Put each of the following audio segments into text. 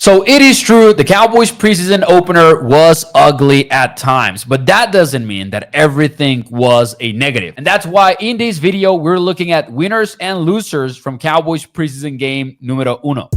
So it is true, the Cowboys preseason opener was ugly at times, but that doesn't mean that everything was a negative. And that's why in this video, we're looking at winners and losers from Cowboys preseason game numero uno.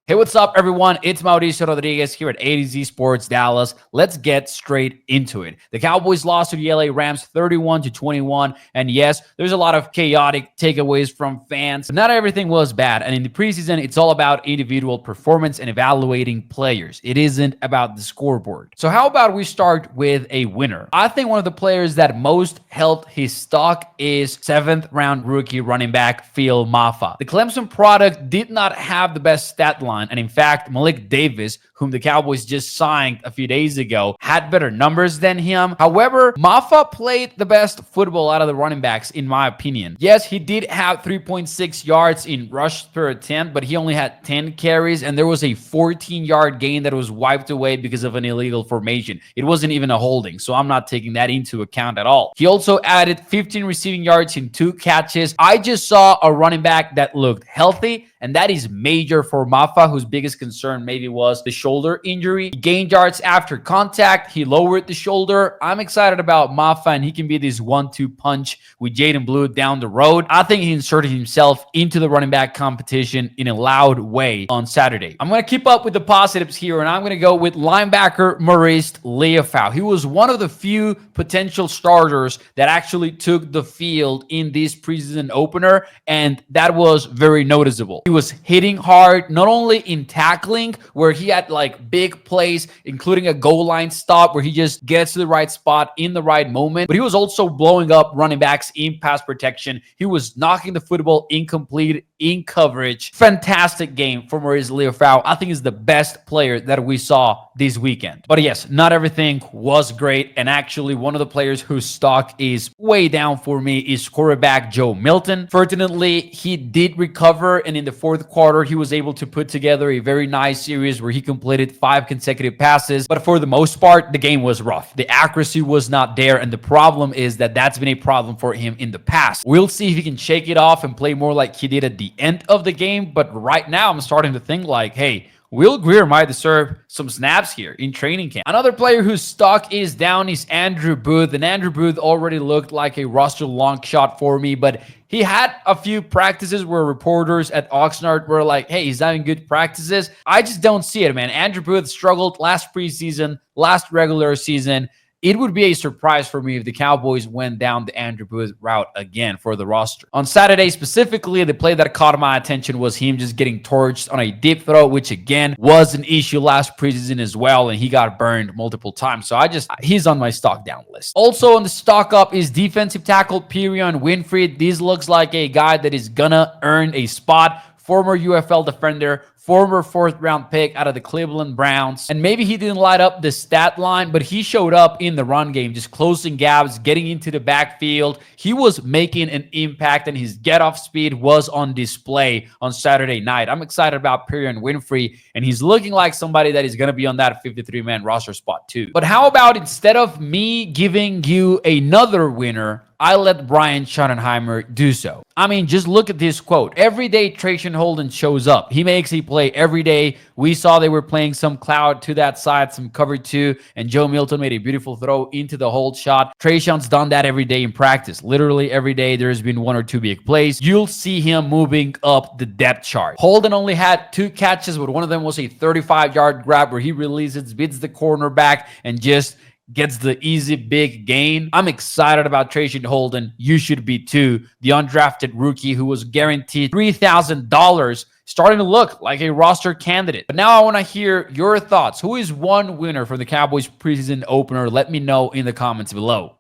Hey, what's up, everyone? It's Mauricio Rodriguez here at A to Z Sports Dallas. Let's get straight into it. The Cowboys lost to the LA Rams 31-21. And yes, there's a lot of chaotic takeaways from fans, but not everything was bad. And in the preseason, it's all about individual performance and evaluating players. It isn't about the scoreboard. So how about we start with a winner? I think one of the players that most helped his stock is 7th round rookie running back Phil Mafah. The Clemson product did not have the best stat line. And in fact, Malik Davis, whom the Cowboys just signed a few days ago, had better numbers than him. However, Mafah played the best football out of the running backs, in my opinion. Yes, he did have 3.6 yards in rush per attempt, but he only had 10 carries, and there was a 14-yard gain that was wiped away because of an illegal formation. It wasn't even a holding, so I'm not taking that into account at all. He also added 15 receiving yards in 2 catches. I just saw a running back that looked healthy, and that is major for Mafah, whose biggest concern maybe was the shoulder injury. He gained yards after contact. He lowered the shoulder. I'm excited about Mafah, and he can be this 1-2 punch with Jaden Blue down the road. I think he inserted himself into the running back competition in a loud way on Saturday. I'm going to keep up with the positives here, and I'm going to go with linebacker Mauricio Rodriguez. He was one of the few potential starters that actually took the field in this preseason opener, and that was very noticeable. He was hitting hard, not only in tackling, where he had like big plays, including a goal line stop where he just gets to the right spot in the right moment, but he was also blowing up running backs in pass protection. He was knocking the football incomplete in coverage. Fantastic game for Mauricio Rodriguez. I think he's the best player that we saw this weekend. But yes, not everything was great, and actually one of the players whose stock is way down for me is quarterback Joe Milton. Fortunately, he did recover, and in the fourth quarter, he was able to put together a very nice series where he completed 5 consecutive passes. But for the most part, the game was rough. The accuracy was not there, and the problem is that that's been a problem for him in the past. We'll see if he can shake it off and play more like he did at the end of the game. But right now, I'm starting to think like, hey, Will Grier might deserve some snaps here in training camp. Another player whose stock is down is Andrew Booth, and Andrew Booth already looked like a roster long shot for me, but he had a few practices where reporters at Oxnard were like, hey, he's having good practices. I just don't see it, man. Andrew Booth struggled last preseason, last regular season. It would be a surprise for me if the Cowboys went down the Andrew Booth route again for the roster. On Saturday specifically, the play that caught my attention was him just getting torched on a deep throw, which again was an issue last preseason as well, and he got burned multiple times. So he's on my stock down list. Also on the stock up is defensive tackle Perrion Winfrey. This looks like a guy that is gonna earn a spot. Former UFL defender, former 4th round pick out of the Cleveland Browns. And maybe he didn't light up the stat line, but he showed up in the run game, just closing gaps, getting into the backfield. He was making an impact, and his get-off speed was on display on Saturday night. I'm excited about Perrion Winfrey, and he's looking like somebody that is going to be on that 53-man roster spot too. But how about instead of me giving you another winner, I let Brian Schottenheimer do so. I mean, just look at this quote. Every day Trayshawn Holden shows up. He makes a play every day. We saw they were playing some cloud to that side, some cover 2, and Joe Milton made a beautiful throw into the hold shot. Trayshawn's done that every day in practice. Literally every day there's been 1 or 2 big plays. You'll see him moving up the depth chart. Holden only had 2 catches, but one of them was a 35-yard grab where he releases, beats the cornerback, and just gets the easy big gain. I'm excited about Trayshawn Holden. You should be too. The undrafted rookie who was guaranteed $3,000, starting to look like a roster candidate. But now I want to hear your thoughts. Who is one winner for the Cowboys preseason opener? Let me know in the comments below.